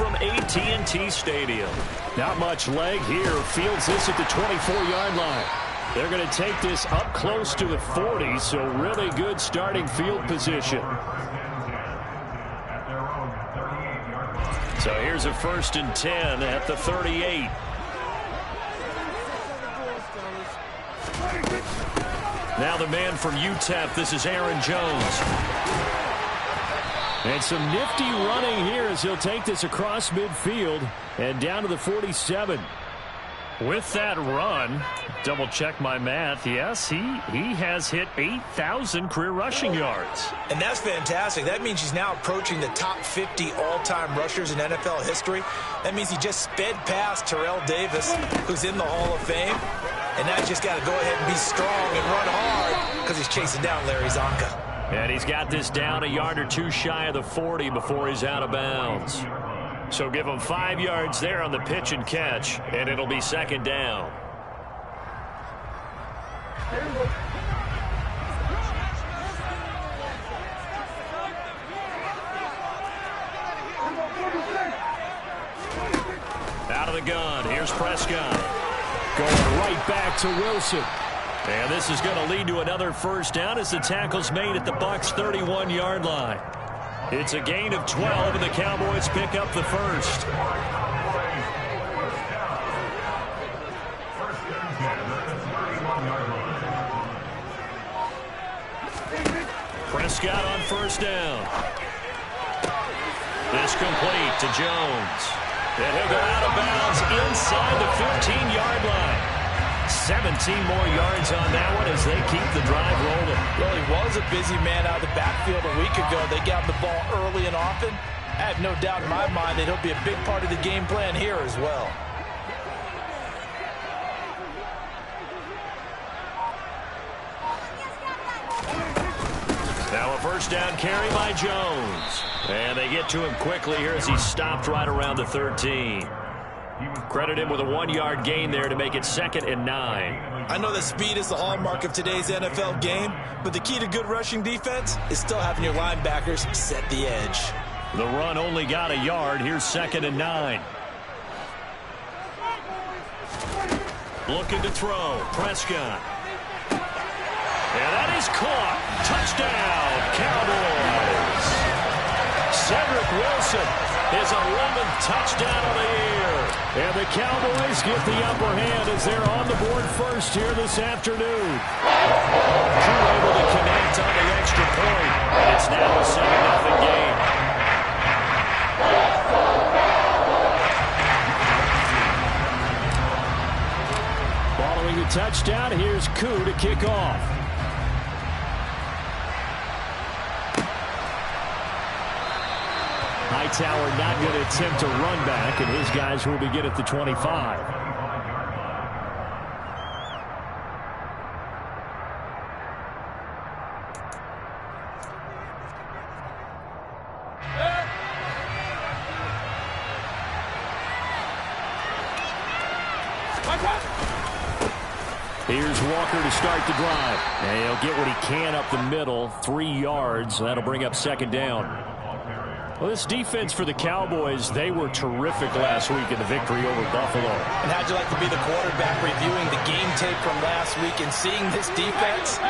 from AT&T Stadium. Not much leg here. Fields this at the 24-yard line. They're going to take this up close to the 40, so really good starting field position. So here's a 1st and 10 at the 38. Now the man from UTEP, this is Aaron Jones. And some nifty running here as he'll take this across midfield and down to the 47. With that run, double check my math, yes, he has hit 8,000 career rushing yards. And that's fantastic. That means he's now approaching the top 50 all-time rushers in NFL history. That means he just sped past Terrell Davis, who's in the Hall of Fame. And now he's just got to go ahead and be strong and run hard because he's chasing down Larry Zonka. And he's got this down a yard or two shy of the 40 before he's out of bounds. So give him 5 yards there on the pitch and catch, and it'll be 2nd down. Out of the gun, here's Prescott. Going right back to Wilson. And this is going to lead to another 1st down as the tackle's made at the Bucs' 31-yard line. It's a gain of 12, and the Cowboys pick up the 1st. Prescott on 1st down. This complete to Jones. And he'll go out of bounds inside the 15-yard line. 17 more yards on that one as they keep the drive rolling. Well, he was a busy man out of the backfield a week ago. They got the ball early and often. I have no doubt in my mind that he'll be a big part of the game plan here as well. Now a 1st down carry by Jones. And they get to him quickly here as he stopped right around the 13. Credit him with a 1-yard gain there to make it 2nd and 9. I know that speed is the hallmark of today's NFL game, but the key to good rushing defense is still having your linebackers set the edge. The run only got a yard. Here's 2nd and 9. Looking to throw. Prescott. And that is caught. Touchdown, Cowboys. Cedric Wilson, his 11th touchdown of the year. And the Cowboys get the upper hand as they're on the board first here this afternoon. Drew able to connect on the extra point. It's now a 7-0 game. Following the touchdown, here's Koo to kick off. Hightower not going to attempt to run back, and his guys will begin at the 25. Here's Walker to start the drive. And he'll get what he can up the middle, 3 yards. That'll bring up 2nd down. Well, this defense for the Cowboys, they were terrific last week in the victory over Buffalo. And how'd you like to be the quarterback reviewing the game tape from last week and seeing this defense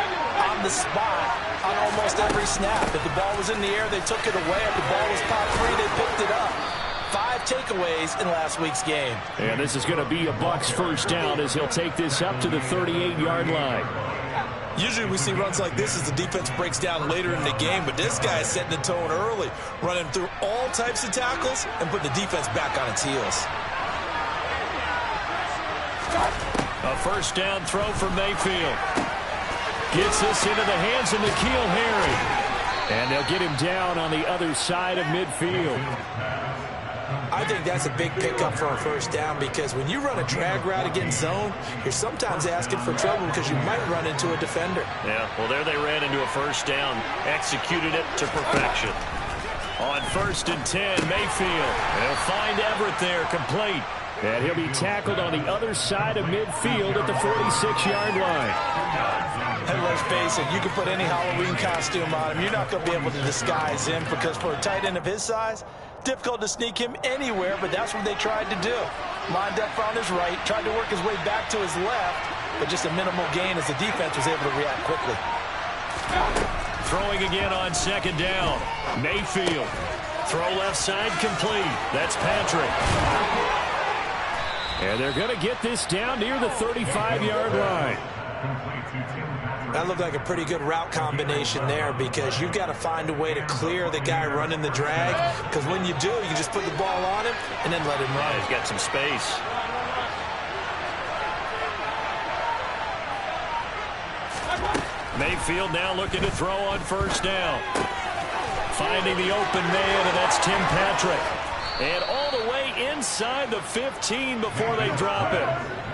on the spot on almost every snap? If the ball was in the air, they took it away. If the ball was popped free, they picked it up. 5 takeaways in last week's game. And this is going to be a Bucs 1st down as he'll take this up to the 38-yard line. Usually we see runs like this as the defense breaks down later in the game, but this guy is setting the tone early, running through all types of tackles and putting the defense back on its heels. A 1st down throw from Mayfield. Gets this into the hands of N'Keal Harry. And they'll get him down on the other side of midfield. I think that's a big pickup for a 1st down because when you run a drag route against zone, you're sometimes asking for trouble because you might run into a defender. Yeah, well, there they ran into a 1st down, executed it to perfection. On 1st and 10, Mayfield. They'll find Everett there, complete. And he'll be tackled on the other side of midfield at the 46-yard line. And let's face it, you can put any Halloween costume on him. You're not going to be able to disguise him because for a tight end of his size, difficult to sneak him anywhere, but that's what they tried to do. Lined up on his right, tried to work his way back to his left, but just a minimal gain as the defense was able to react quickly. Throwing again on second down. Mayfield. Throw left side complete. That's Patrick. And they're going to get this down near the 35-yard line. That looked like a pretty good route combination there because you've got to find a way to clear the guy running the drag, because when you do, you just put the ball on him and then let him run. He's got some space. Mayfield now looking to throw on first down. Finding the open man, and that's Tim Patrick. And all the way inside the 15 before they drop it.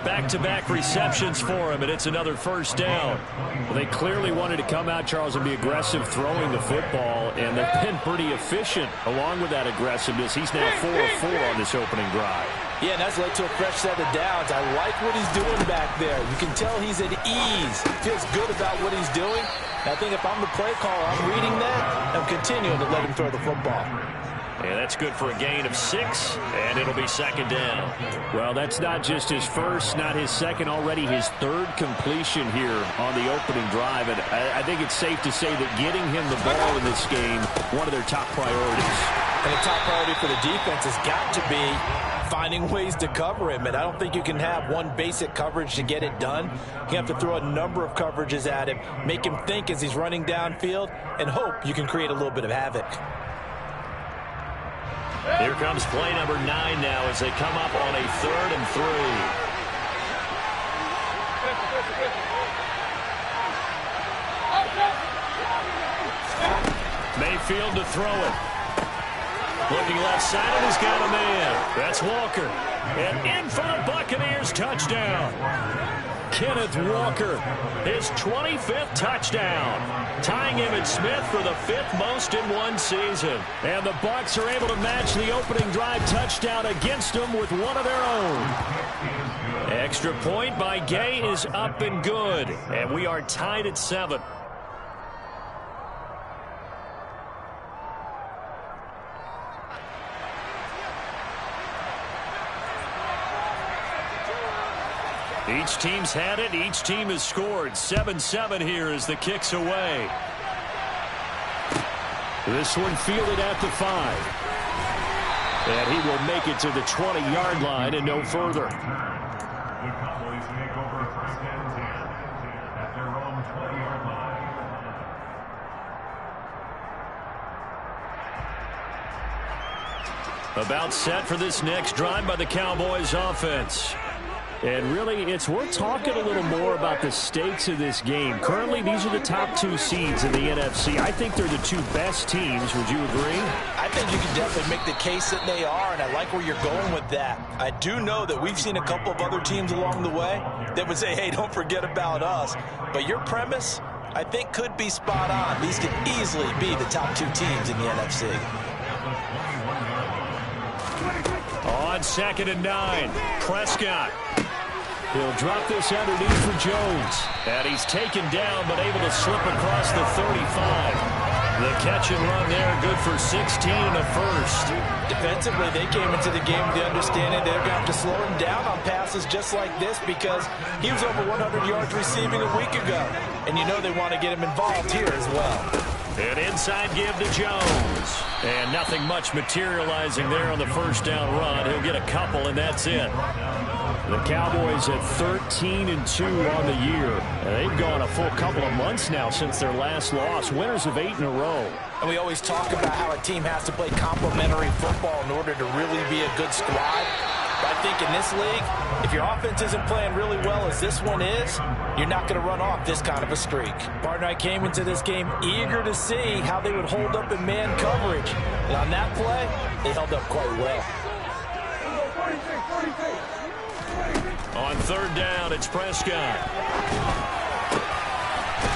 Back-to-back receptions for him, and it's another first down. Well, they clearly wanted to come out, Charles, and be aggressive throwing the football, and they've been pretty efficient along with that aggressiveness. He's now 4 of 4 on this opening drive. Yeah, and that's led to a fresh set of downs. I like what he's doing back there. You can tell he's at ease. Feels good about what he's doing. And I think if I'm the play caller, I'm reading that, I'm continuing to let him throw the football. And that's good for a gain of 6, and it'll be second down. Well, that's not just his first, not his second, already his third completion here on the opening drive. And I think it's safe to say that getting him the ball in this game, one of their top priorities. And the top priority for the defense has got to be finding ways to cover him. And I don't think you can have one basic coverage to get it done. You have to throw a number of coverages at him, make him think as he's running downfield, and hope you can create a little bit of havoc. Here comes play number 9 now as they come up on a 3rd and 3. Mayfield to throw it. Looking left side, and he's got a man. That's Walker. And in for the Buccaneers, touchdown. Kenneth Walker, his 25th touchdown, tying Emmitt Smith for the 5th most in one season. And the Bucs are able to match the opening drive touchdown against them with one of their own. Extra point by Gay is up and good, and we are tied at 7. Each team's had it. Each team has scored. 7-7 here as the kick's away. This one fielded at the 5. And he will make it to the 20-yard line and no further. The Cowboys take over first and 10 at their own 20-yard line. About set for this next drive by the Cowboys offense. And really, it's worth talking a little more about the stakes of this game. Currently, these are the top 2 seeds in the NFC. I think they're the 2 best teams. Would you agree? I think you can definitely make the case that they are, and I like where you're going with that. I do know that we've seen a couple of other teams along the way that would say, hey, don't forget about us. But your premise, I think, could be spot on. These could easily be the top 2 teams in the NFC. On 2nd and 9, Prescott. He'll drop this underneath for Jones. And he's taken down, but able to slip across the 35. The catch and run there, good for 16 and a first. Defensively, they came into the game with the understanding they're going to have to slow him down on passes just like this because he was over 100 yards receiving a week ago. And you know they want to get him involved here as well. An inside give to Jones. And nothing much materializing there on the first down run. He'll get a couple, and that's it. The Cowboys at 13-2 on the year. And they've gone a full couple of months now since their last loss. Winners of 8 in a row. And we always talk about how a team has to play complementary football in order to really be a good squad. But I think in this league, if your offense isn't playing really well as this one is, you're not going to run off this kind of a streak. Bart and I came into this game eager to see how they would hold up in man coverage. And on that play, they held up quite well. On 3rd down, it's Prescott.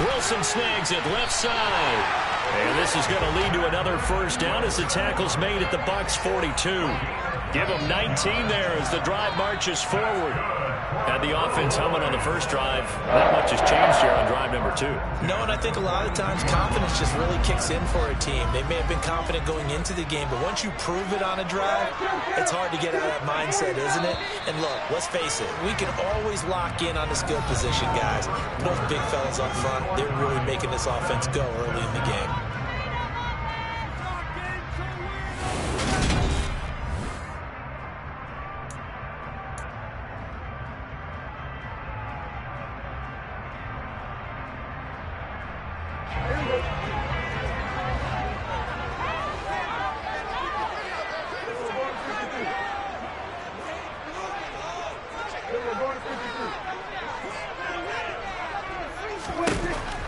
Wilson snags it left side. And this is going to lead to another first down as the tackle's made at the Bucs 42. Give them 19 there as the drive marches forward. Had the offense humming on the first drive. Not much has changed here on drive number 2. No, and I think a lot of times confidence just really kicks in for a team. They may have been confident going into the game, but once you prove it on a drive, it's hard to get out of that mindset, isn't it? And look, let's face it, we can always lock in on the skill position, guys. Those big fellas up front, they're really making this offense go early in the game.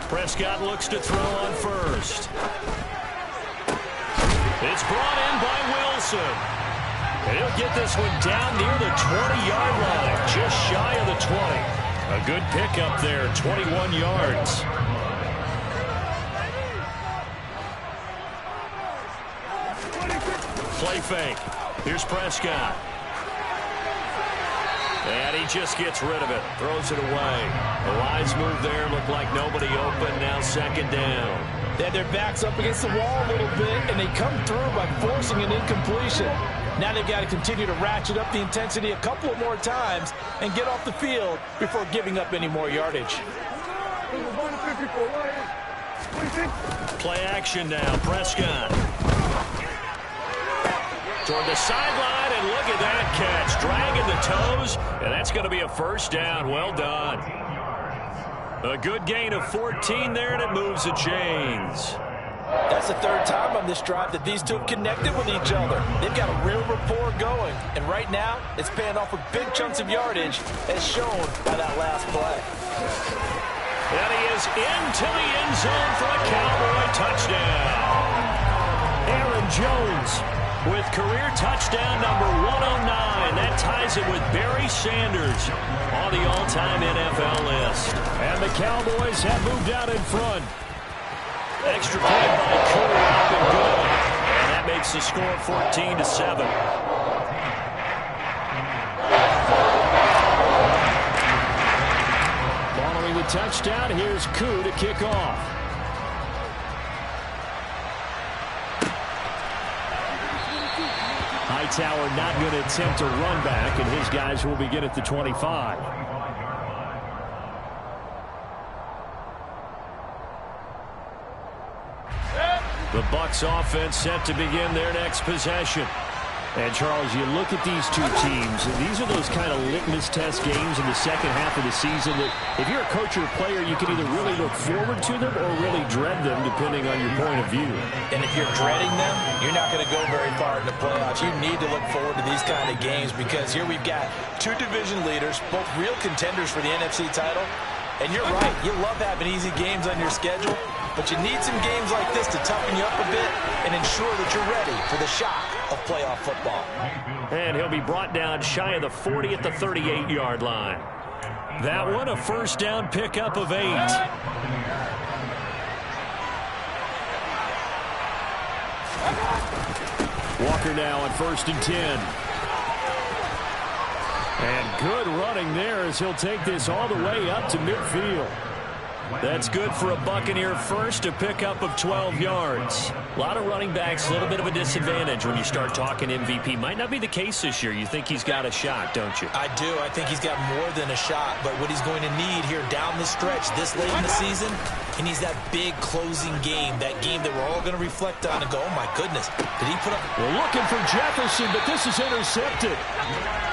Prescott looks to throw on first. It's brought in by Wilson. And he'll get this one down near the 20-yard line, just shy of the 20. A good pickup there, 21 yards. Play fake. Here's Prescott. And he just gets rid of it. Throws it away. The wise move there. Looked like nobody open. Now second down. They had their backs up against the wall a little bit, and they come through by forcing an incompletion. Now they've got to continue to ratchet up the intensity a couple of more times and get off the field before giving up any more yardage. Play action now. Prescott. Toward the sideline, and look at that catch. Dragging the toes, and that's going to be a first down. Well done. A good gain of 14 there, and it moves the chains. That's the third time on this drive that these two have connected with each other. They've got a real rapport going, and right now it's paying off with big chunks of yardage, as shown by that last play. And he is into the end zone for a Cowboy touchdown. Aaron Jones with career touchdown number 109. That ties it with Barry Sanders on the all-time NFL list. And the Cowboys have moved out in front. Extra point by Curry up and good. And that makes the score 14-7. Following the touchdown, here's Koo to kick off. Hightower not going to attempt a run back, and his guys will begin at the 25. The Bucs offense set to begin their next possession. And, Charles, you look at these two teams, and these are those kind of litmus test games in the second half of the season that if you're a coach or a player, you can either really look forward to them or really dread them, depending on your point of view. And if you're dreading them, you're not going to go very far in the playoffs. You need to look forward to these kind of games because here we've got two division leaders, both real contenders for the NFC title. And you're right, you love having easy games on your schedule, but you need some games like this to toughen you up a bit and ensure that you're ready for the shock of playoff football. And he'll be brought down shy of the 40 at the 38-yard line. That one a first down pickup of 8. Walker now on 1st and 10. And good running there as he'll take this all the way up to midfield. That's good for a Buccaneer first, a pickup of 12 yards. A lot of running backs, a little bit of a disadvantage when you start talking MVP. Might not be the case this year. You think he's got a shot, don't you? I do. I think he's got more than a shot, but what he's going to need here down the stretch this late in the season, he needs that big closing game, that game that we're all going to reflect on and go, oh my goodness, did he put up... We're looking for Jefferson, but this is intercepted.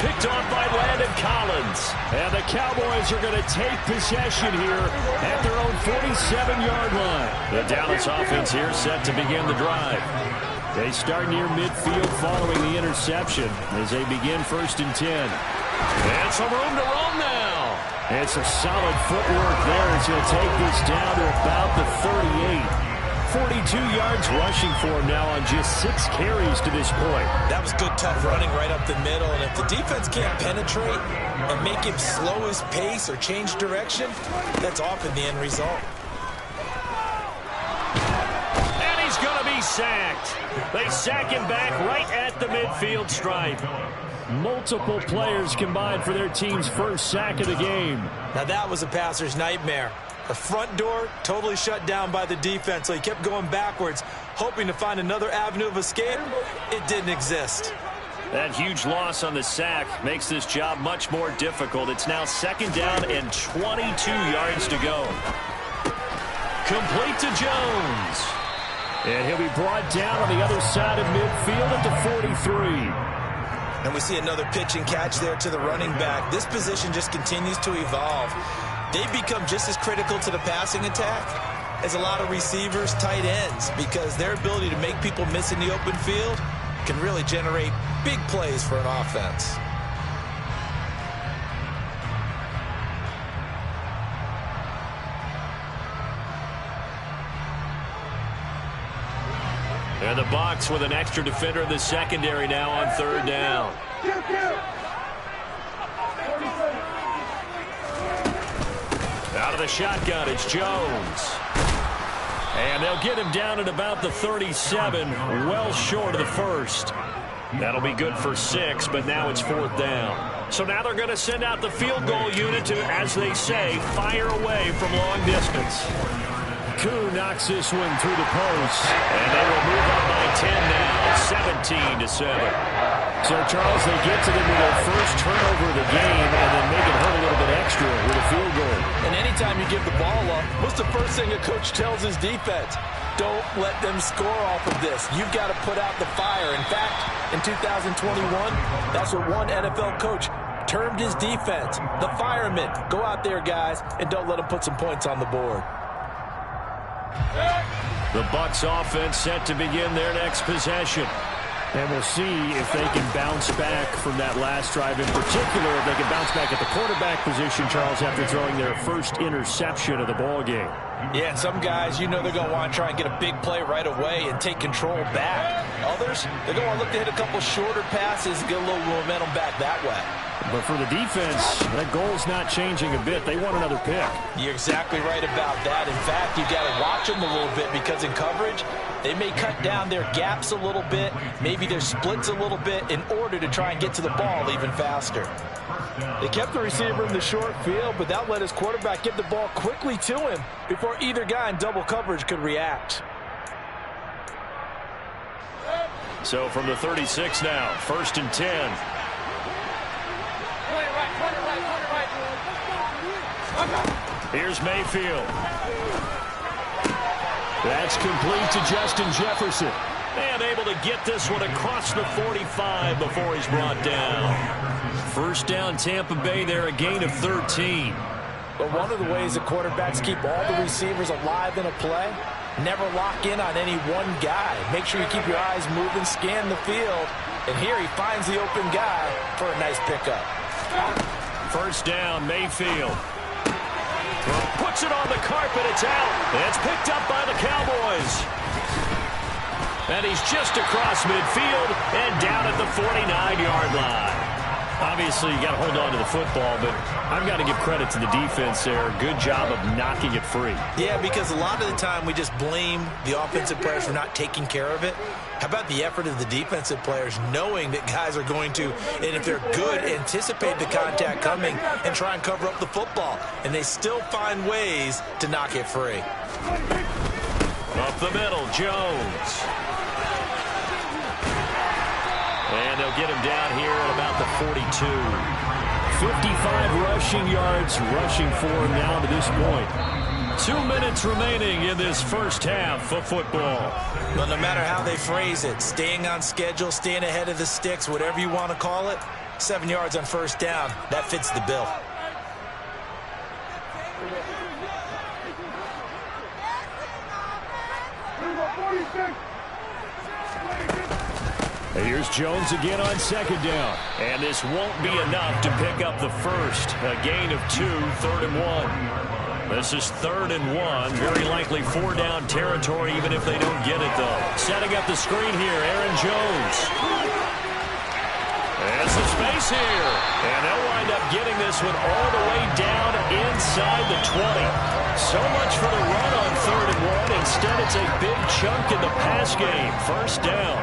Picked off by Landon Collins. And the Cowboys are going to take possession here at their own 47-yard line. The Dallas offense here set to begin the drive. They start near midfield following the interception as they begin 1st and 10. And some room to roam now. It's a solid footwork there as he'll take this down to about the 38. 42 yards rushing for him now on just 6 carries to this point. That was good, tough running right up the middle. And if the defense can't penetrate and make him slow his pace or change direction, that's often the end result. And he's going to be sacked. They sack him back right at the midfield stripe. Multiple players combined for their team's first sack of the game. Now that was a passer's nightmare. The front door totally shut down by the defense, so he kept going backwards, hoping to find another avenue of escape. It didn't exist. That huge loss on the sack makes this job much more difficult. It's now 2nd down and 22 yards to go. Complete to Jones. And he'll be brought down on the other side of midfield at the 43. And we see another pitch and catch there to the running back. This position just continues to evolve. They become just as critical to the passing attack as a lot of receivers, tight ends, because their ability to make people miss in the open field can really generate big plays for an offense. And the Bucs with an extra defender in the secondary now on 3rd down. Out of the shotgun, it's Jones. And they'll get him down at about the 37, well short of the first. That'll be good for 6, but now it's 4th down. So now they're going to send out the field goal unit to, as they say, fire away from long distance. Koo knocks this one through the post. And they will move up by 10 now, 17-7. So, Charles, they get to them with their first turnover of the game and then make it hurt a little bit extra with a field goal. And anytime you give the ball up, what's the first thing a coach tells his defense? Don't let them score off of this. You've got to put out the fire. In fact, in 2021, that's what one NFL coach termed his defense. The firemen. Go out there, guys, and don't let them put some points on the board. The Bucs offense set to begin their next possession. And we'll see if they can bounce back from that last drive. In particular, if they can bounce back at the quarterback position, Charles, after throwing their first interception of the ball game. Yeah, and some guys, you know they're going to want to try and get a big play right away and take control back. Others, they're going to want to look to hit a couple shorter passes and get a little momentum back that way. But for the defense, that goal's not changing a bit. They want another pick. You're exactly right about that. In fact, you've got to watch them a little bit because in coverage, they may cut down their gaps a little bit, maybe their splits a little bit in order to try and get to the ball even faster. They kept the receiver in the short field, but that let his quarterback get the ball quickly to him before either guy in double coverage could react. So from the 36 now, 1st and 10. Here's Mayfield. That's complete to Justin Jefferson. And able to get this one across the 45 before he's brought down. 1st down, Tampa Bay there, a gain of 13. But one of the ways the quarterbacks keep all the receivers alive in a play, never lock in on any one guy. Make sure you keep your eyes moving, scan the field. And here he finds the open guy for a nice pickup. 1st down, Mayfield. Puts it on the carpet, it's out. It's picked up by the Cowboys. And he's just across midfield and down at the 49-yard line. Obviously, you got to hold on to the football, but I've got to give credit to the defense there. Good job of knocking it free. Yeah, because a lot of the time we just blame the offensive players for not taking care of it. How about the effort of the defensive players knowing that guys are going to, and if they're good, anticipate the contact coming and try and cover up the football. And they still find ways to knock it free. Up the middle, Jones. And they'll get him down here at about the 42. 55 rushing yards rushing for him now to this point. 2 minutes remaining in this first half of football. But no matter how they phrase it, staying on schedule, staying ahead of the sticks, whatever you want to call it, 7 yards on 1st down, that fits the bill. Here's Jones again on 2nd down. And this won't be enough to pick up the first. A gain of 2, 3rd and 1. This is 3rd and 1. Very likely 4-down territory, even if they don't get it, though. Setting up the screen here, Aaron Jones. Has the space here. And they'll wind up getting this one all the way down inside the 20. So much for the run on 3rd and 1. Instead, it's a big chunk in the pass game. First down.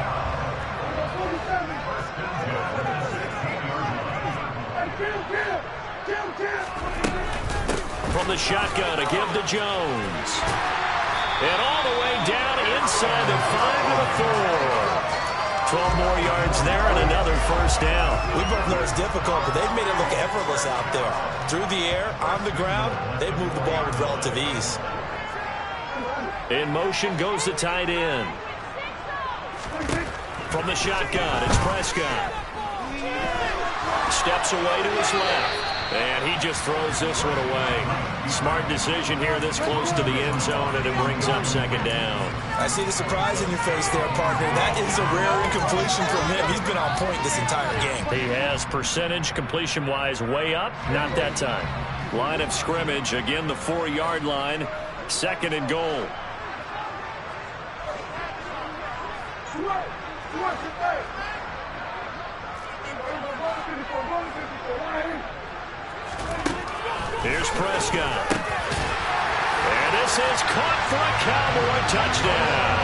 From the shotgun, a give to Jones. And all the way down inside the 5 to the 4. 12 more yards there and another first down. We both know it's difficult, but they've made it look effortless out there. Through the air, on the ground, they've moved the ball with relative ease. In motion goes the tight end. From the shotgun, it's Prescott. Steps away to his left. And he just throws this one away. Smart decision here this close to the end zone, and it brings up second down. I see the surprise in your face there, partner. That is a rare incompletion from him. He's been on point this entire game. He has percentage completion-wise way up. Not that time. Line of scrimmage, again the 4-yard line. Second and goal. Here's Prescott. And this is caught for a Cowboy touchdown.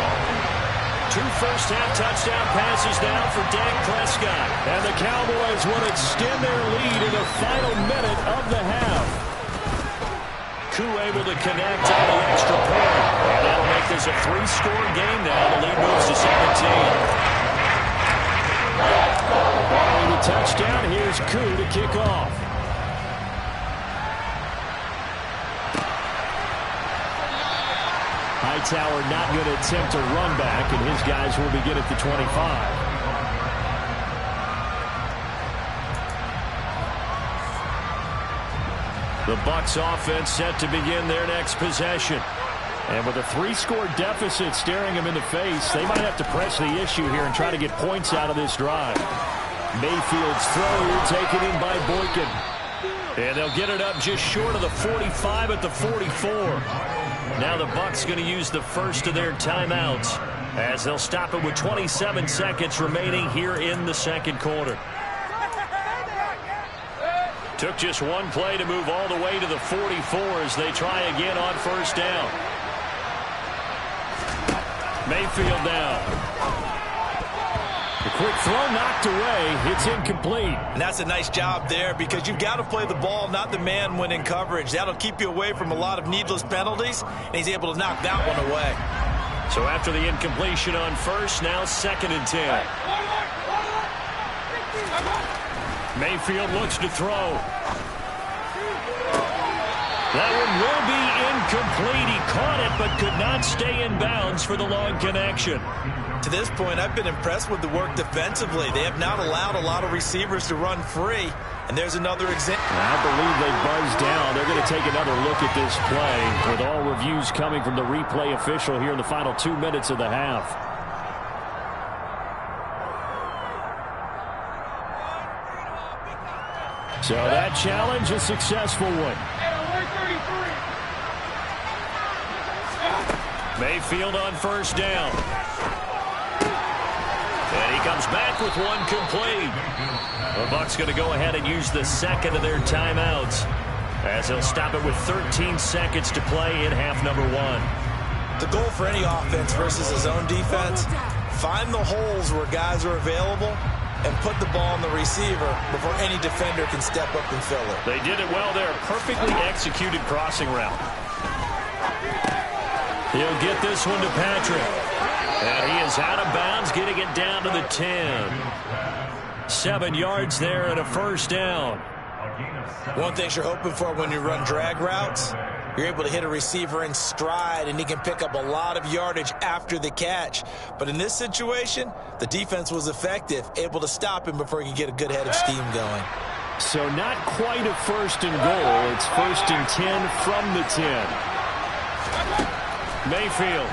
2 first-half touchdown passes now for Dak Prescott. And the Cowboys will extend their lead in the final minute of the half. Koo able to connect on the extra point. And that'll make this a 3-score game now. The lead moves to 17. Following the touchdown, here's Koo to kick off. Hightower not going to attempt a run back, and his guys will begin at the 25. The Bucs offense set to begin their next possession. And with a 3-score deficit staring them in the face, they might have to press the issue here and try to get points out of this drive. Mayfield's throw here taken in by Boykin. And they'll get it up just short of the 45 at the 44. Now the Bucs going to use the first of their timeouts as they'll stop it with 27 seconds remaining here in the second quarter. Took just one play to move all the way to the 44 as they try again on first down. Mayfield down. The quick throw knocked away. It's incomplete. And that's a nice job there because you've got to play the ball, not the man when in coverage. That'll keep you away from a lot of needless penalties, and he's able to knock that one away. So after the incompletion on first, now 2nd and 10. Mayfield looks to throw. That one will be incomplete. He caught it but could not stay in bounds for the long connection. To this point, I've been impressed with the work defensively. They have not allowed a lot of receivers to run free. And there's another example. I believe they buzzed down. They're going to take another look at this play with all reviews coming from the replay official here in the final 2 minutes of the half. So that challenge, a successful one. Mayfield on first down. And he comes back with one complete. The Bucs going to go ahead and use the second of their timeouts as they'll stop it with 13 seconds to play in half number 1. The goal for any offense versus his own defense, find the holes where guys are available and put the ball on the receiver before any defender can step up and fill it. They did it well there. Perfectly executed crossing route. He'll get this one to Patrick. And he is out of bounds, getting it down to the 10. 7 yards there and a first down. One thing you're hoping for when you run drag routes, you're able to hit a receiver in stride, and he can pick up a lot of yardage after the catch. But in this situation, the defense was effective, able to stop him before he could get a good head of steam going. So not quite a first and goal. It's 1st and 10 from the 10. Mayfield.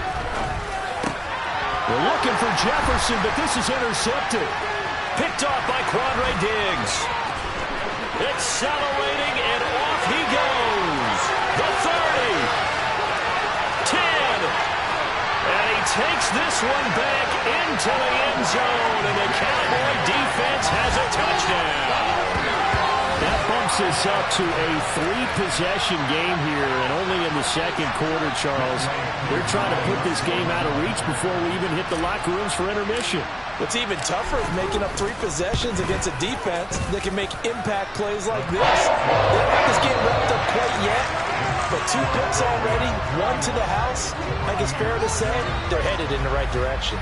We're looking for Jefferson, but this is intercepted. Picked off by Quandre Diggs. Accelerating, and off he goes. The 30. 10. And he takes this one back into the end zone, and the Cowboy defense has a touchdown. bumps us up to a 3-possession game here, and only in the second quarter, Charles. They're trying to put this game out of reach before we even hit the locker rooms for intermission. What's even tougher is making up 3 possessions against a defense that can make impact plays like this. They don't have this game wrapped up quite yet, but 2 picks already, 1 to the house. I think it's fair to say they're headed in the right direction.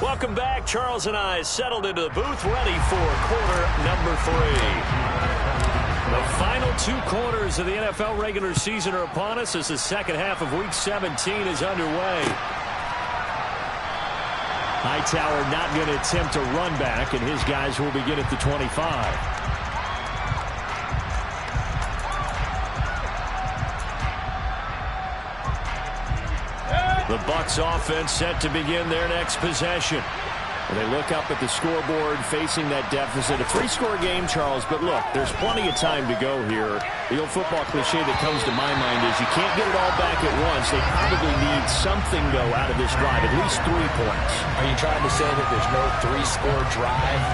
Welcome back. Charles and I settled into the booth, ready for quarter number 3. The final 2 quarters of the NFL regular season are upon us as the second half of Week 17 is underway. Hightower not going to attempt a run back, and his guys will begin at the 25. The Bucs offense set to begin their next possession. And they look up at the scoreboard facing that deficit. A 3-score game, Charles, but look, there's plenty of time to go here. The old football cliche that comes to my mind is you can't get it all back at once. They probably need something, though, out of this drive, at least 3 points. Are you trying to say that there's no 3-score drive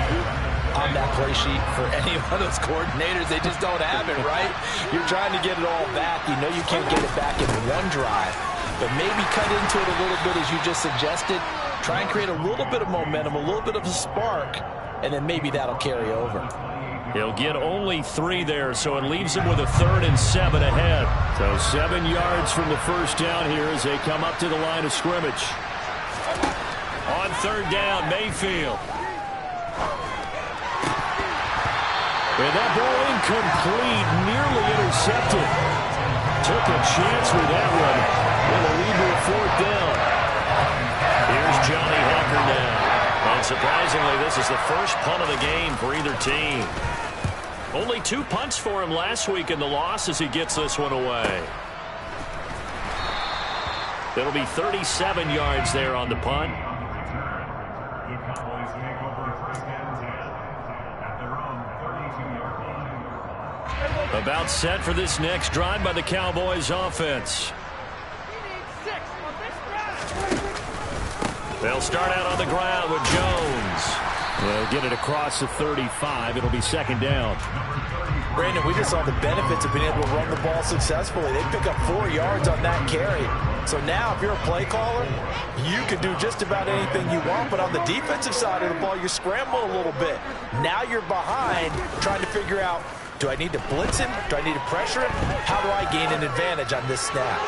on that play sheet for any of those coordinators? They just don't have it, right? You're trying to get it all back. You know you can't get it back in one drive. But maybe cut into it a little bit, as you just suggested. Try and create a little bit of momentum, a little bit of a spark, and then maybe that'll carry over. He'll get only 3 there, so it leaves him with a 3rd and 7 ahead. So 7 yards from the first down here as they come up to the line of scrimmage. On 3rd down, Mayfield. And that ball incomplete, nearly intercepted. Took a chance with that one. With a lead to a 4th down. Here's Johnny Hecker now. And surprisingly, this is the first punt of the game for either team. Only 2 punts for him last week in the loss as he gets this one away. It'll be 37 yards there on the punt. About set for this next drive by the Cowboys offense. They'll start out on the ground with Jones. They'll get it across the 35. It'll be 2nd down. Brandon, we just saw the benefits of being able to run the ball successfully. They pick up 4 yards on that carry. So now if you're a play caller, you can do just about anything you want. But on the defensive side of the ball, you scramble a little bit. Now you're behind trying to figure out, do I need to blitz him? Do I need to pressure him? How do I gain an advantage on this snap?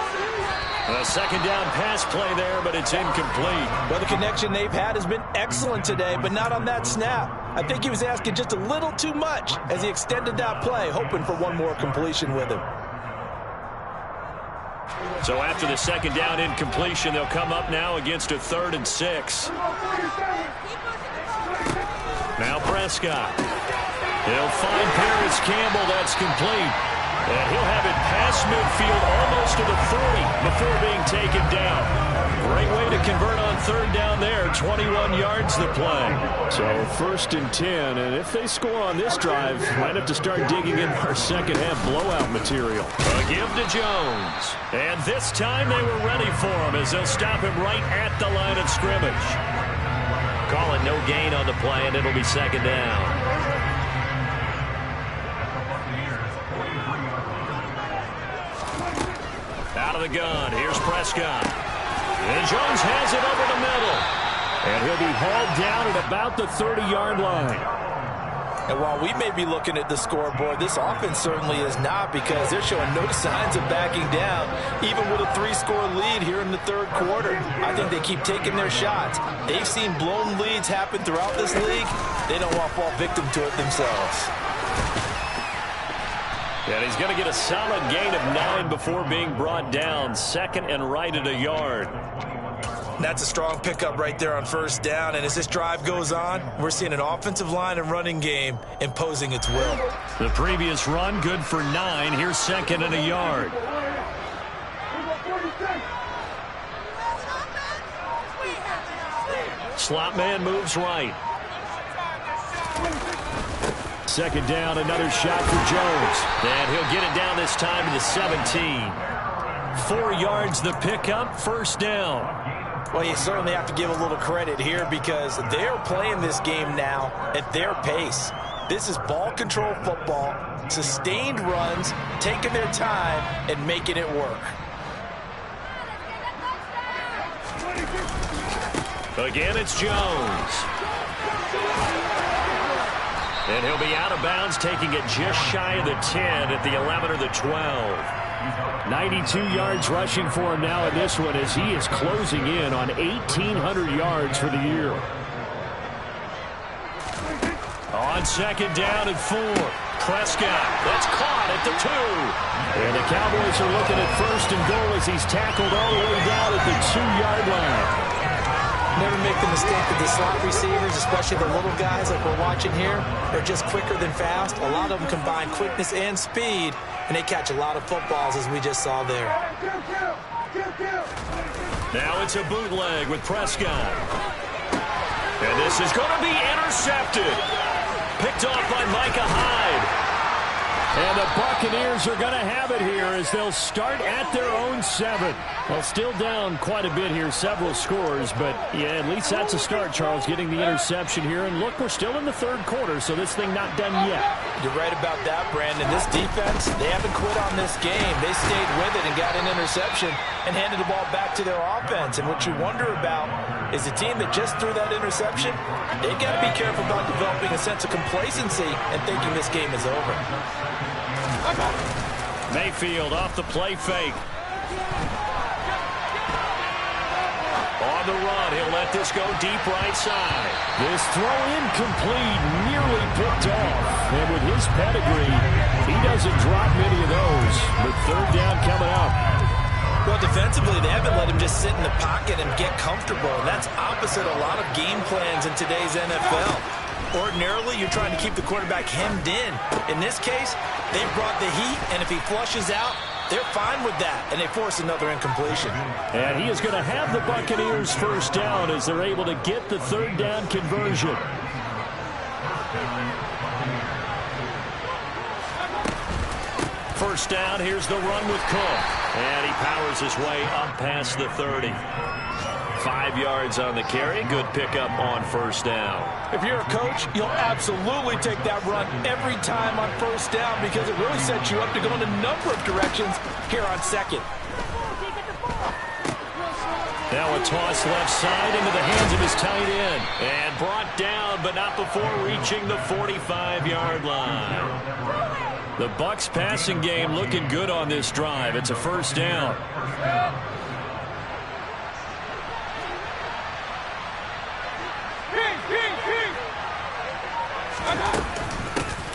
A 2nd down pass play there, but it's incomplete. Well, the connection they've had has been excellent today, but not on that snap. I think he was asking just a little too much as he extended that play, hoping for one more completion with him. So after the 2nd down incompletion, they'll come up now against a 3rd and 6. Now Prescott. He'll find Paris Campbell. That's complete. And he'll have it past midfield almost to the 40 before being taken down. Great way to convert on 3rd down there. 21 yards the play. So 1st and 10. And if they score on this drive, might have to start digging in our second half blowout material. A give to Jones. And this time they were ready for him as they'll stop him right at the line of scrimmage. Call it no gain on the play, and it'll be 2nd down. Out of the gun, here's Prescott. And Jones has it over the middle. And he'll be hauled down at about the 30-yard line. And while we may be looking at the scoreboard, this offense certainly is not, because they're showing no signs of backing down, even with a 3-score lead here in the 3rd quarter. I think they keep taking their shots. They've seen blown leads happen throughout this league. They don't want to fall victim to it themselves. And he's going to get a solid gain of 9 before being brought down. 2nd and right at a yard. That's a strong pickup right there on 1st down. And as this drive goes on, we're seeing an offensive line and running game imposing its will. The previous run good for 9. Here's 2nd and a yard. Slot man moves right. second down, another shot for Jones. And he'll get it down this time to the 17. 4 yards the pickup, first down. Well, you certainly have to give a little credit here because they're playing this game now at their pace. This is ball control football, sustained runs, taking their time and making it work. Again, it's Jones. And he'll be out of bounds, taking it just shy of the 10 at the 11 or the 12. 92 yards rushing for him now in this one as he is closing in on 1,800 yards for the year. On second down and 4. Prescott, that's caught at the 2. And the Cowboys are looking at first and goal as he's tackled all the way down at the 2-yard line. Never make the mistake that the slot receivers, especially the little guys like we're watching here, are just quicker than fast. A lot of them combine quickness and speed, and they catch a lot of footballs, as we just saw there. Now it's a bootleg with Prescott. And this is going to be intercepted. Picked off by Micah Hyde. And the Buccaneers are going to have it here as they'll start at their own 7. Well, still down quite a bit here, several scores, but yeah, at least that's a start, Charles, getting the interception here. And look, we're still in the third quarter, so this thing not done yet. You're right about that, Brandon. This defense, they haven't quit on this game. They stayed with it and got an interception and handed the ball back to their offense. And what you wonder about is the team that just threw that interception, they got to be careful about developing a sense of complacency and thinking this game is over. Mayfield off the play fake. On the run, he'll let this go deep right side. This throw incomplete, nearly picked off. And with his pedigree, he doesn't drop many of those. But third down coming up. Well, defensively, they haven't let him just sit in the pocket and get comfortable. And that's opposite a lot of game plans in today's NFL. Ordinarily, you're trying to keep the quarterback hemmed in. In this case, they brought the heat, and if he flushes out, they're fine with that, and they force another incompletion. And he is going to have the Buccaneers first down as they're able to get the third down conversion. First down, here's the run with Cook. And he powers his way up past the 30. 5 yards on the carry. Good pickup on first down. If you're a coach, you'll absolutely take that run every time on first down because it really sets you up to go in a number of directions here on second. Now a toss left side into the hands of his tight end. And brought down, but not before reaching the 45-yard line. The Bucs passing game looking good on this drive. It's a first down.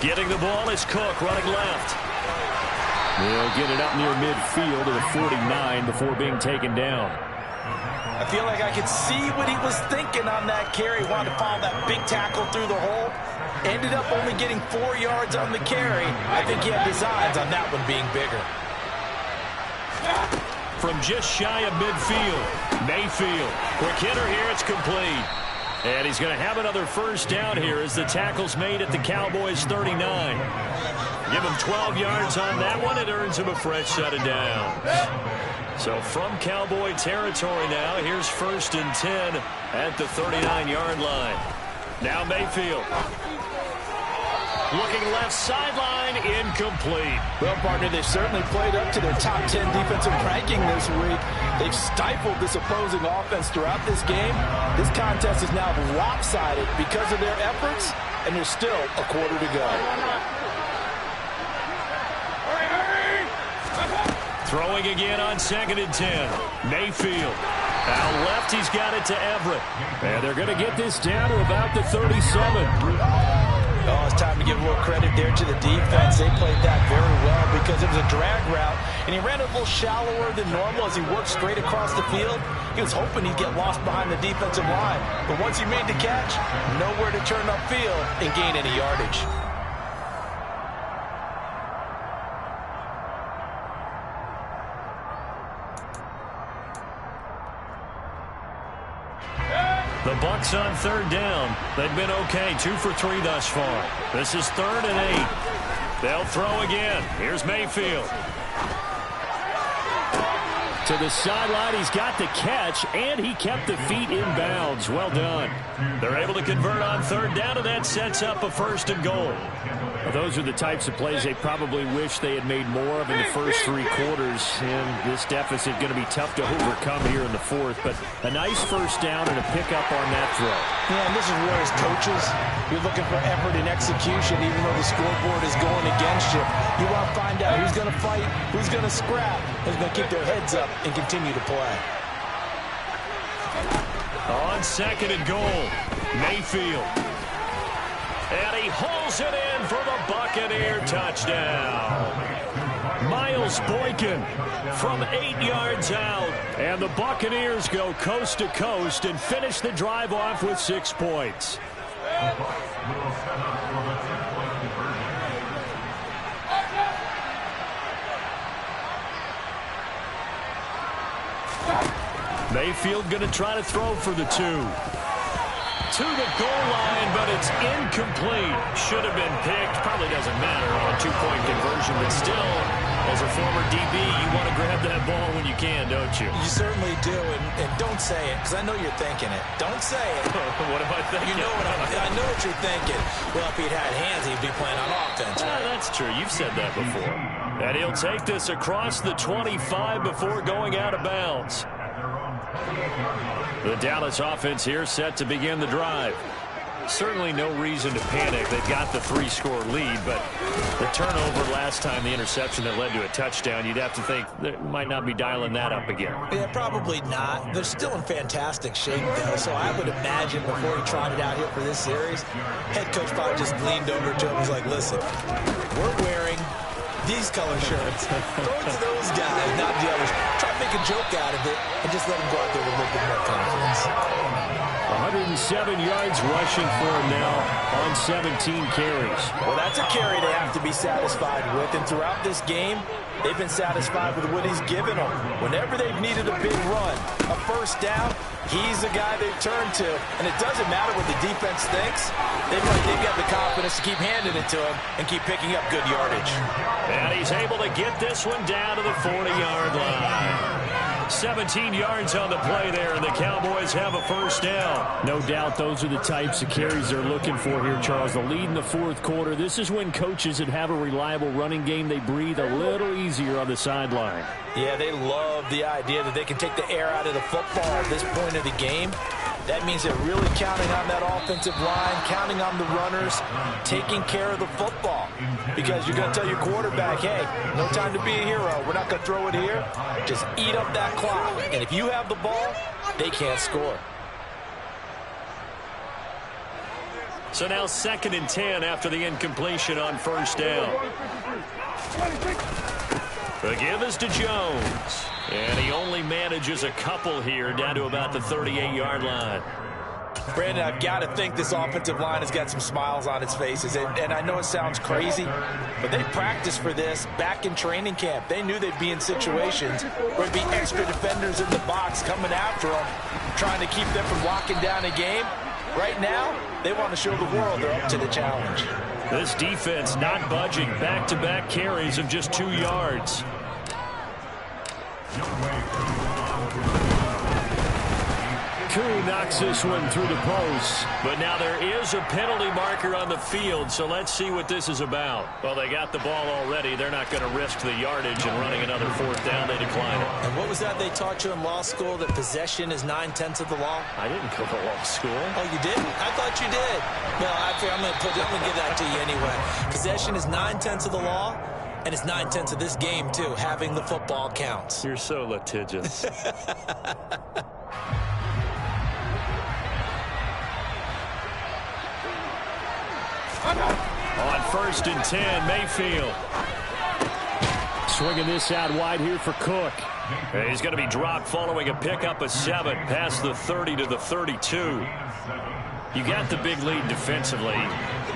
Getting the ball is Cook running left. They'll get it up near midfield to the 49 before being taken down. I feel like I could see what he was thinking on that carry. Wanted to follow that big tackle through the hole. Ended up only getting 4 yards on the carry. I think he had designs on that one being bigger. From just shy of midfield, Mayfield. Quick hitter here, it's complete. And he's going to have another first down here as the tackle's made at the Cowboys' 39. Give him 12 yards on that one. It earns him a fresh set of downs. So from Cowboy territory now, here's first and 10 at the 39-yard line. Now Mayfield. Looking left sideline, incomplete. Well, partner, they've certainly played up to their top 10 defensive ranking this week. They've stifled this opposing offense throughout this game. This contest is now lopsided because of their efforts, and there's still a quarter to go. Throwing again on second and 10. Mayfield. Out left, he's got it to Everett. And they're going to get this down to about the 37. Oh, it's time to give a little credit there to the defense. They played that very well because it was a drag route, and he ran a little shallower than normal as he worked straight across the field. He was hoping he'd get lost behind the defensive line, but once he made the catch, nowhere to turn upfield and gain any yardage. The Bucs on third down. They've been okay, 2 for 3 thus far. This is 3rd and 8. They'll throw again. Here's Mayfield. To the sideline, he's got the catch, and he kept the feet in bounds. Well done. They're able to convert on third down, and that sets up a 1st and goal. Well, those are the types of plays they probably wish they had made more of in the first 3 quarters. And this deficit going to be tough to overcome here in the 4th. But a nice first down and a pickup on that throw. Yeah, and this is where as coaches, you're looking for effort and execution, even though the scoreboard is going against you. You want to find out who's going to fight, who's going to scrap, who's going to keep their heads up and continue to play. On 2nd and goal, Mayfield. And he hauls it in for the Buccaneer touchdown. Miles Boykin from 8 yards out. And the Buccaneers go coast to coast and finish the drive off with 6 points. Mayfield going to try to throw for the 2. To the goal line, but it's incomplete. Should have been picked. Probably doesn't matter on a 2-point conversion, but still, as a former DB, you want to grab that ball when you can, don't you? You certainly do, and don't say it, because I know you're thinking it. Don't say it. What am I thinking? You know I know what you're thinking. Well, if he'd had hands, he'd be playing on offense, right? That's true. You've said that before. And he'll take this across the 25 before going out of bounds. The Dallas offense here set to begin the drive. Certainly no reason to panic. They've got the 3-score lead, but the turnover last time, the interception that led to a touchdown, you'd have to think they might not be dialing that up again. Yeah, probably not. They're still in fantastic shape, though, so I would imagine before he tried it out here for this series, head coach probably just leaned over to him and was like, listen, we're wearing these color shirts. Throw it to those guys, not the others. Try to make a joke out of it and just let them go out there with a little bit more confidence. 107 yards rushing for him now on 17 carries. Well, that's a carry they have to be satisfied with. And throughout this game, they've been satisfied with what he's given them. Whenever they've needed a big run, a first down, he's the guy they've turned to. And it doesn't matter what the defense thinks. They've got the confidence to keep handing it to him and keep picking up good yardage. And he's able to get this one down to the 40-yard line. 17 yards on the play there, and the Cowboys have a first down. No doubt those are the types of carries they're looking for here, Charles. The lead in the 4th quarter. This is when coaches that have a reliable running game, they breathe a little easier on the sideline. Yeah, they love the idea that they can take the air out of the football at this point of the game. That means they're really counting on that offensive line, counting on the runners, taking care of the football. Because you're going to tell your quarterback, hey, no time to be a hero. We're not going to throw it here. Just eat up that clock. And if you have the ball, they can't score. So now 2nd and 10 after the incompletion on first down. The give is to Jones. And he only manages a couple here down to about the 38-yard line. Brandon, I've got to think this offensive line has got some smiles on its faces. And I know it sounds crazy, but they practiced for this back in training camp. They knew they'd be in situations where there'd be extra defenders in the box coming after them, trying to keep them from locking down a game. Right now, they want to show the world they're up to the challenge. This defense not budging. Back-to-back carries of just 2 yards. Koo knocks this one through the post. But now there is a penalty marker on the field, so let's see what this is about. Well, they got the ball already. They're not going to risk the yardage and running another 4th down. They decline it. And what was that they taught you in law school, that possession is 9/10 of the law? I didn't go to law school. Oh, you didn't? I thought you did. No, I'm going to give that to you anyway. Possession is 9/10 of the law. And it's 9/10 of this game, too. Having the football counts. You're so litigious. On 1st and 10, Mayfield. Swinging this out wide here for Cook. And he's going to be dropped following a pickup of 7 past the 30 to the 32. You got the big lead defensively.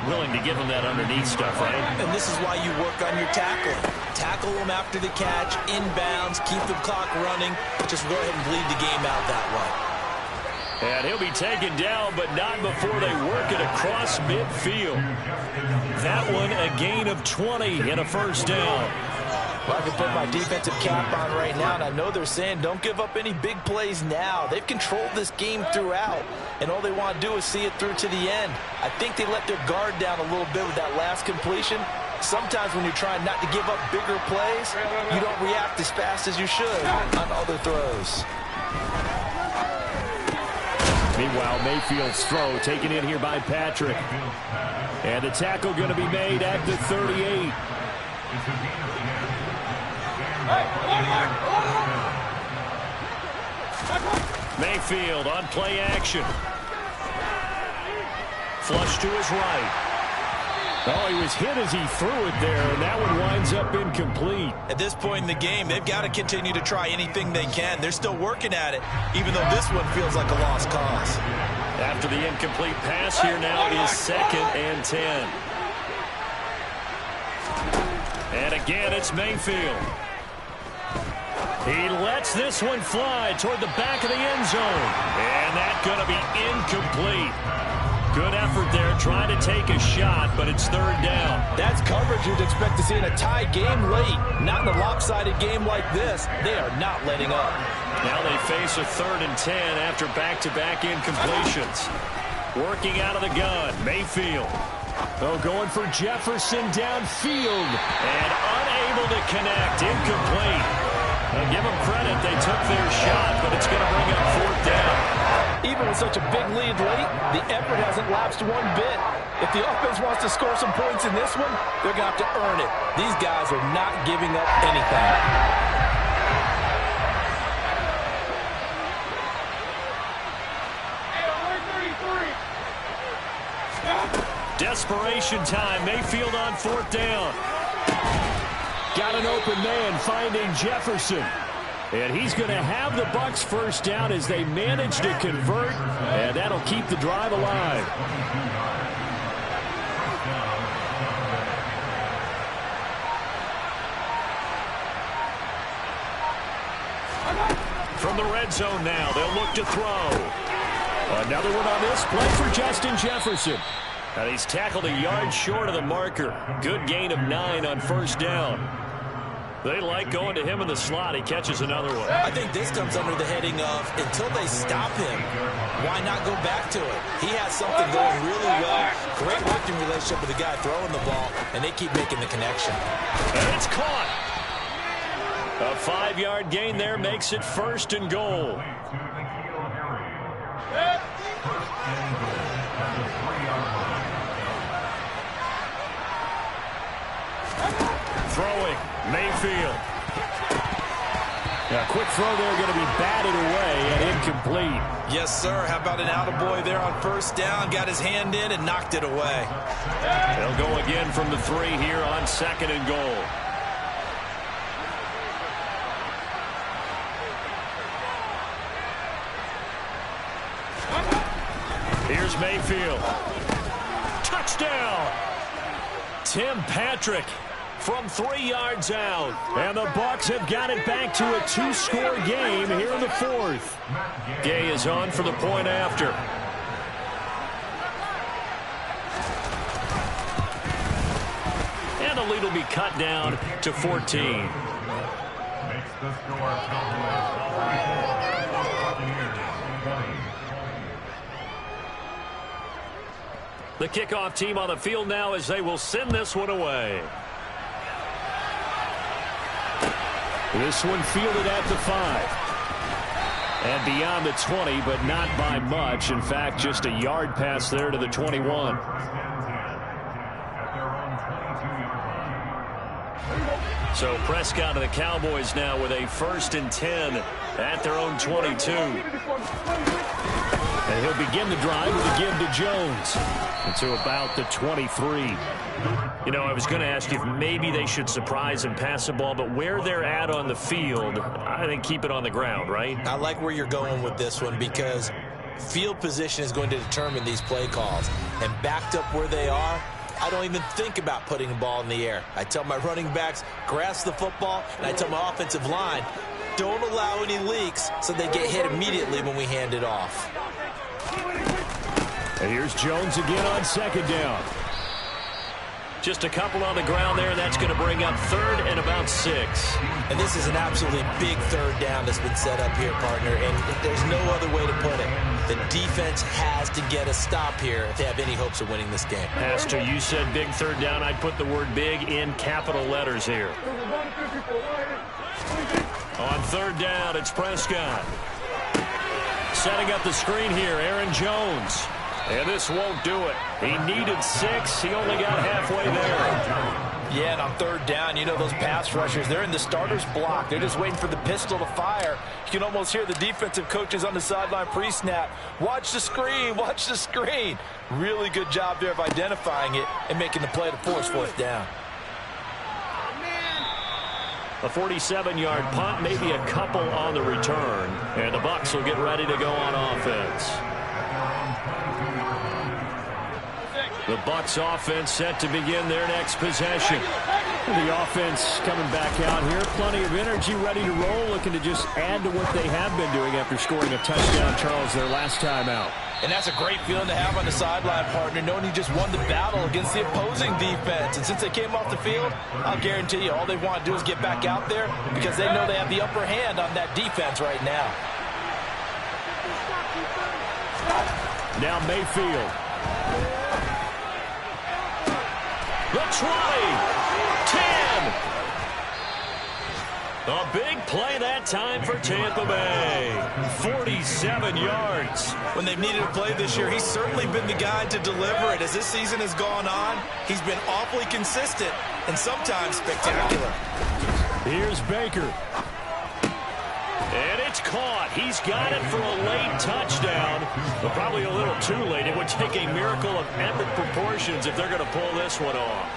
Willing to give him that underneath stuff, right? And this is why you work on your tackling. Tackle them after the catch, inbounds, keep the clock running. Just go ahead and bleed the game out that way. And he'll be taken down, but not before they work it across midfield. That one a gain of 20 and a first down. Well, I can put my defensive cap on right now, and I know they're saying don't give up any big plays now. They've controlled this game throughout, and all they want to do is see it through to the end. I think they let their guard down a little bit with that last completion. Sometimes when you're trying not to give up bigger plays, you don't react as fast as you should on other throws. Meanwhile, Mayfield's throw taken in here by Patrick. And the tackle going to be made at the 38. Mayfield on play action. Flush to his right. Oh, he was hit as he threw it there, and that one winds up incomplete. At this point in the game, they've got to continue to try anything they can. They're still working at it, even though this one feels like a lost cause. After the incomplete pass, here now is 2nd and 10. And again, it's Mayfield. He lets this one fly toward the back of the end zone. And that's going to be incomplete. Good effort there, trying to take a shot, but it's 3rd down. That's coverage you'd expect to see in a tie game late. Not in a lopsided game like this. They are not letting up. Now they face a 3rd and 10 after back-to-back incompletions. Working out of the gun, Mayfield. Oh, going for Jefferson downfield. And unable to connect, incomplete. And give them credit, they took their shot, but it's going to bring up 4th down. Even with such a big lead late, the effort hasn't lapsed one bit. If the offense wants to score some points in this one, they're going to have to earn it. These guys are not giving up anything. Desperation time, Mayfield on 4th down. Got an open man finding Jefferson. And he's going to have the Bucs first down as they manage to convert, and that'll keep the drive alive. From the red zone now, they'll look to throw. Another one on this play for Justin Jefferson. And he's tackled a yard short of the marker. Good gain of 9 on 1st down. They like going to him in the slot. He catches another one. I think this comes under the heading of until they stop him, why not go back to it? He has something going really well. Great working relationship with the guy throwing the ball, and they keep making the connection. And it's caught. A 5-yard gain there makes it 1st and goal. Throwing, Mayfield. A quick throw there, going to be batted away and incomplete. Yes, sir. How about an attaboy there on 1st down? Got his hand in and knocked it away. They'll go again from the 3 here on 2nd and goal. Here's Mayfield. Touchdown! Tim Patrick from 3 yards out. And the Bucs have got it back to a 2-score game here in the 4th. Gay is on for the point after. And the lead will be cut down to 14. Makes the score. The kickoff team on the field now as they will send this one away. This one fielded at the 5. And beyond the 20, but not by much. In fact, just a yard pass there to the 21. So Prescott and the Cowboys now with a 1st and 10 at their own 22. And he'll begin the drive with a give to Jones. To about the 23. You know, I was going to ask you if maybe they should surprise and pass the ball, but where they're at on the field, I think keep it on the ground, right? I like where you're going with this one because field position is going to determine these play calls. And backed up where they are, I don't even think about putting the ball in the air. I tell my running backs, grasp the football, and I tell my offensive line, don't allow any leaks so they get hit immediately when we hand it off. And here's Jones again on second down. Just a couple on the ground there, and that's going to bring up third and about 6. And this is an absolutely big third down that's been set up here, partner, and there's no other way to put it. The defense has to get a stop here if they have any hopes of winning this game. Pastor, you said big third down. I'd put the word big in capital letters here. On third down, it's Prescott. Setting up the screen here, Aaron Jones. And this won't do it. He needed 6. He only got halfway there. Yeah, and on third down, you know those pass rushers, they're in the starter's block. They're just waiting for the pistol to fire. You can almost hear the defensive coaches on the sideline pre-snap. Watch the screen, watch the screen. Really good job there of identifying it and making the play to force fourth down. A 47-yard punt, maybe a couple on the return. And the Bucs will get ready to go on offense. The Bucs offense set to begin their next possession. The offense coming back out here. Plenty of energy, ready to roll, looking to just add to what they have been doing after scoring a touchdown, Charles, their last time out. And that's a great feeling to have on the sideline, partner, knowing you just won the battle against the opposing defense. And since they came off the field, I'll guarantee you all they want to do is get back out there because they know they have the upper hand on that defense right now. Now Mayfield. The 20, 10. A big play that time for Tampa Bay. 47 yards. When they've needed a play this year, he's certainly been the guy to deliver it. As this season has gone on, he's been awfully consistent and sometimes spectacular. Here's Baker. And it's caught. He's got it for a late touchdown, but probably a little too late. It would take a miracle of epic proportions if they're going to pull this one off.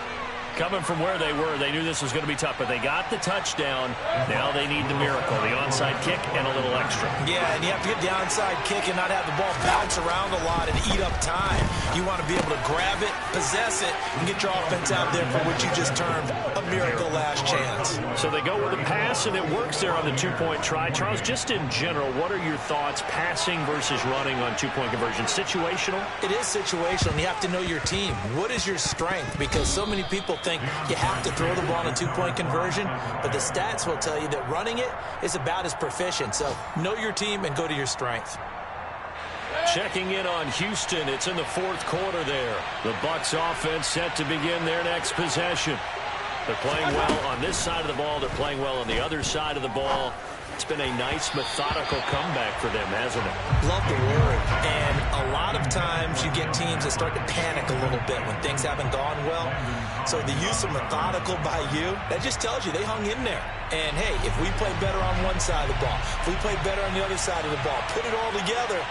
Coming from where they were, they knew this was going to be tough, but they got the touchdown. Now they need the miracle, the onside kick and a little extra. Yeah, and you have to get the onside kick and not have the ball bounce around a lot and eat up time. You want to be able to grab it, possess it, and get your offense out there for what you just termed a miracle last chance. So they go with a pass, and it works there on the two-point try. Charles, just in general, what are your thoughts passing versus running on two-point conversion? Situational? It is situational. You have to know your team. What is your strength? Because so many people think you have to throw the ball in a two-point conversion, but the stats will tell you that running it is about as proficient. So know your team and go to your strength. Checking in on Houston. It's in the fourth quarter there. The Bucs offense set to begin their next possession. They're playing well on this side of the ball. They're playing well on the other side of the ball. It's been a nice, methodical comeback for them, hasn't it? Love the word. And a lot of times you get teams that start to panic a little bit when things haven't gone well. So the use of methodical by you, that just tells you they hung in there. And, hey, if we play better on one side of the ball, if we play better on the other side of the ball, put it all together,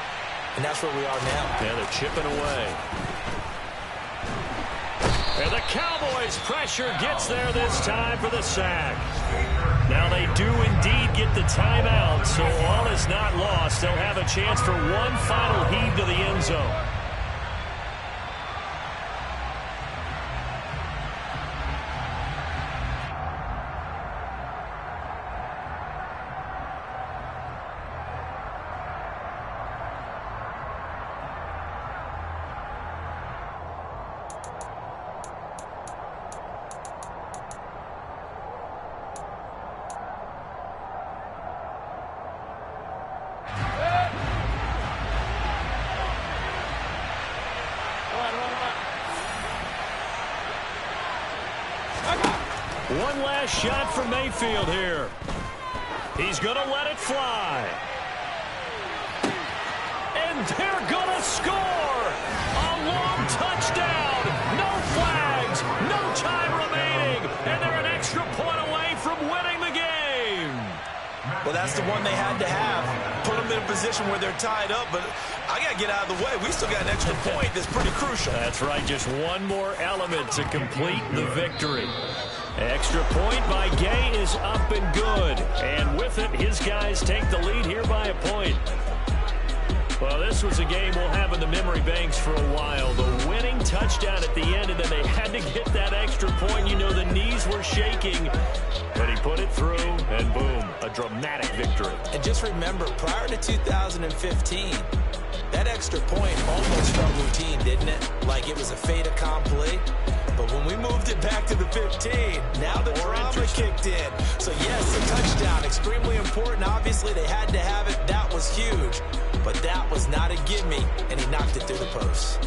and that's where we are now. Yeah, they're chipping away. And the Cowboys' pressure gets there this time for the sack. Now they do indeed get the timeout, so all is not lost. They'll have a chance for one final heave to the end zone. One last shot for Mayfield here. He's going to let it fly. And they're going to score. A long touchdown. No flags. No time remaining. And they're an extra point away from winning the game. Well, that's the one they had to have. Put them in a position where they're tied up, but I got to get out of the way. We still got an extra point that's pretty crucial. That's right. Just one more element to complete the victory. Extra point by Gay is up and good. And with it, his guys take the lead here by a point. Well, this was a game we'll have in the memory banks for a while. The winning touchdown at the end, and then they had to get that extra point. You know, the knees were shaking. But he put it through, and boom, a dramatic victory. And just remember, prior to 2015, That extra point almost felt routine, didn't it? Like it was a fait accompli. But when we moved it back to the 15, now the drama kicked in. So yes, a touchdown, extremely important. Obviously, they had to have it. That was huge. But that was not a gimme, and he knocked it through the post.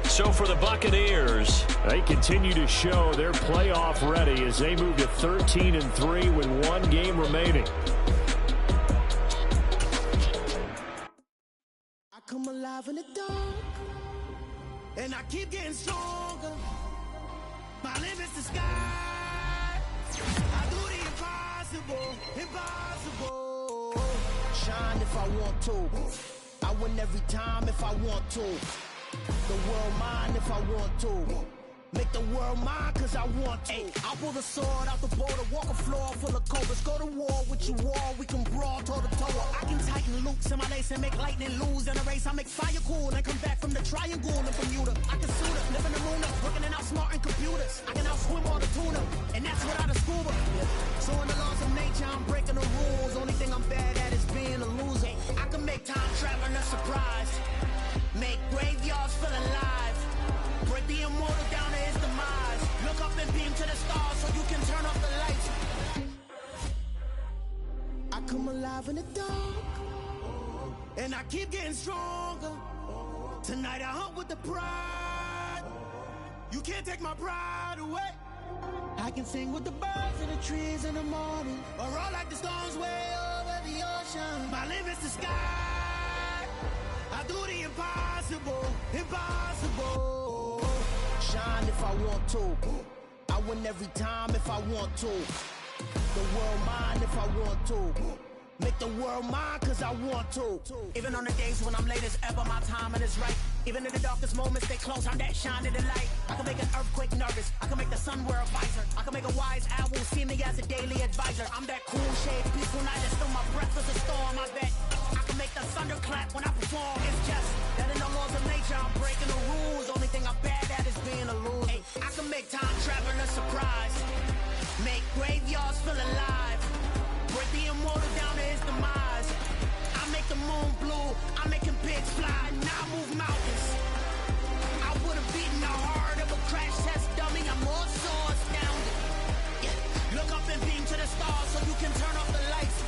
So for the Buccaneers, they continue to show they're playoff ready as they move to 13-3 with one game remaining. I come alive in the dark, and I keep getting stronger. My limit's the sky. I do the impossible, impossible. Shine if I want to. I win every time if I want to. The world mine if I want to. Make the world mine cause I want to. Ay, I'll pull the sword out the border, walk a floor full of cobras. Go to war with you all, we can brawl toe to toe. I can tighten loops in my lace and make lightning lose in a race. I make fire cool and come back from the triangle in Bermuda. I can suit up, live in the moon up, working and outsmarting computers. I can outswim all the tuna, and that's without a scuba. So in the laws of nature, I'm breaking the rules. Only thing I'm bad at is being a loser. I can make time traveling a surprise. Make graveyards feel alive. Break the immortal down to his demise. Look up and beam to the stars so you can turn off the lights. I come alive in the dark, and I keep getting stronger. Tonight I hunt with the pride. You can't take my pride away. I can sing with the birds and the trees in the morning, or roll like the storms way over the ocean. My limit's the sky. I do the impossible, impossible. Shine if I want to. I win every time if I want to. The world mine if I want to. Make the world mine cause I want to. Even on the days when I'm late as ever, my timing is right. Even in the darkest moments, stay close, I'm that shining the light. I can make an earthquake nervous, I can make the sun wear a visor. I can make a wise owl see me as a daily advisor. I'm that cool shade, peaceful night that still my breath is a storm, I bet. I can make the thunder clap when I perform. It's just that in the laws of nature, I'm breaking the rules. Only thing I'm bad at is being a loser. Hey, I can make time traveling a surprise. Make graveyards feel alive. Break the immortal down to his demise. I make the moon blue, I'm making pigs fly. Now I move mountains. I would have beaten the heart of a crash test dummy. I'm more so astounded. Yeah. Look up and beam to the stars so you can turn off the lights.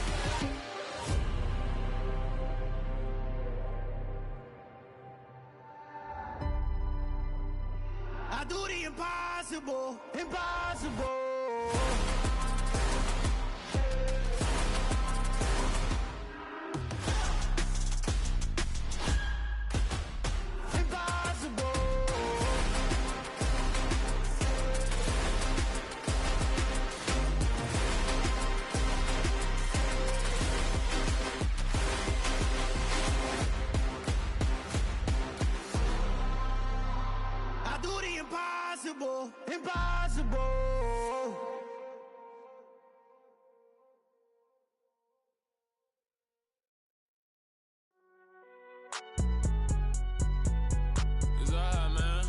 I do the impossible, impossible. Impossible, impossible. It's alright, man.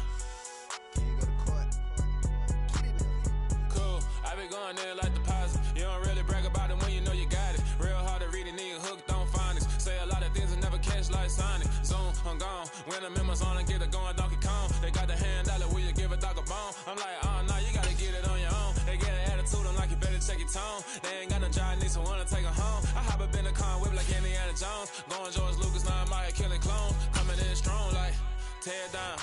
Can you go to court? Get it up. Cool. I be going there like the positive. You don't really brag about it when you know you got it. Real hard to read a nigga hooked on phonics. Say a lot of things and never catch like Sonic. Zone, I'm gone. When I'm in my zone, I get it going Donkey Kong. They got the hand dollar, will you give a dog a bone? I'm like, oh, no, you gotta get it on your own. They get an attitude, I'm like, you better check your tone. They ain't got no job, need someone to take her home. I hop up in the car, whip like Indiana Jones. Going George Lucas, now I'm out here killing clones. Coming in strong like, tear down.